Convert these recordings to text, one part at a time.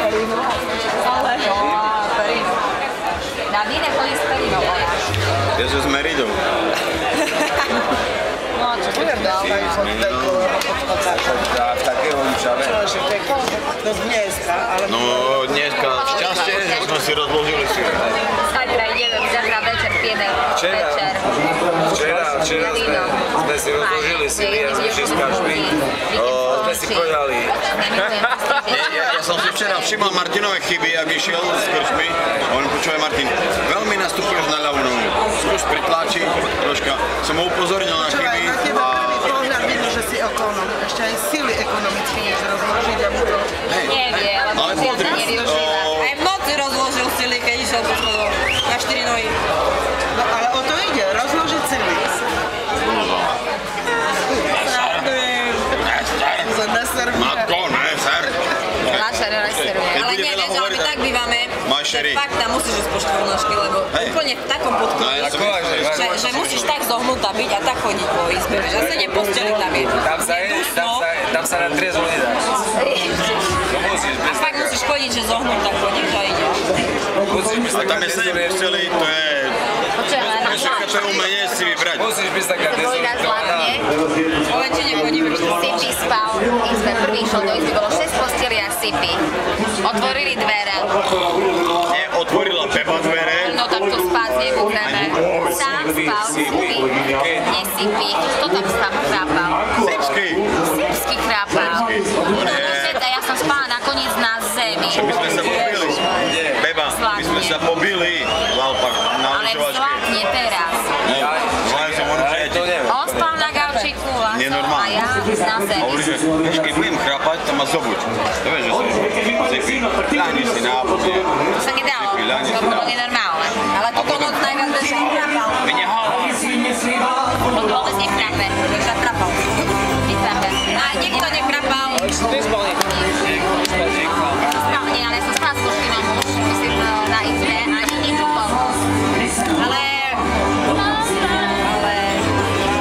perinu. Ale... Na víne chodí s perinou. Ježe s Meridou. No, čo budem dal? V takého účave. Čože, to je dosť dneska, ale... No dneska šťastie, že sme si rozložili si. Zajtra ideme, zajtra večer pijeme večer. Včera sme si rozložili sily a sme všetkažmi. Sme si povedali. Ja som si včera všimol Martinové chyby, ak išiel s krčmi. On počúvaj Martin, veľmi nastupuješ na ľavú nohu. Skús pritlačiť troška. Som ho upozornil na chyby. Na teba prvý pohľad vidno, že si ekonom. Ešte aj sily ekonomicky než rozložiť a budú. Nevie, ale ja sa nevyužíva. Aj v noci rozložil sily, keď išiel po schodoch. Na 4 nohy. No ale o to ide, rozložiť sily. Matko, ne, ser. Ale nie, vieš, ale my tak bývame, že fakt tam musíš ísť po štvornožky, lebo úplne v takom podklade, že musíš tak zohnutá byť a tak chodiť po izbe, vieš, a sedem posteli tam je. Tam sa na triezvo nedáš. A fakt musíš chodiť, že zohnutá chodíš a ideš. A tam je 7 posteli, to je... To je umenie si vybrať. Musíš byť taká dezorientovaná. Po väčšine chodíme. Sipi spal v izbe, prvý išiel do izby, bolo 6 posteli a Sipi. Otvorili dvere. Nie, otvorila Pepa dvere. No tak to spať nebudeme. Sám spal Sipi, nie Sipi. Kto tam sám chrápal? Sipsky. Sipsky chrápal. A ja som spala nakoniec na zemi. Čo by sme sa pobili? Beba, my sme sa pobili. Ale zvládne teraz. On spal na gaučiku a ja na zemi. Hovorí, že keď budem chrápať, to ma zobuď. To vieš, že si ľahni si na obode. To sa nedalo, to bolo nenormálne. Ale toto noc najviac beží chrápal. On vôbec nechrápe, už zatrapal. Nechrápe. A niekto nechrápal. Nie, ale som spala s Koškinom už, myslím, na izbe, ani nečupal. Ale...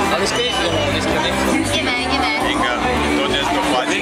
Ale skryť domov, dneska nechcem. Ideme. Inga, to dnes to platí.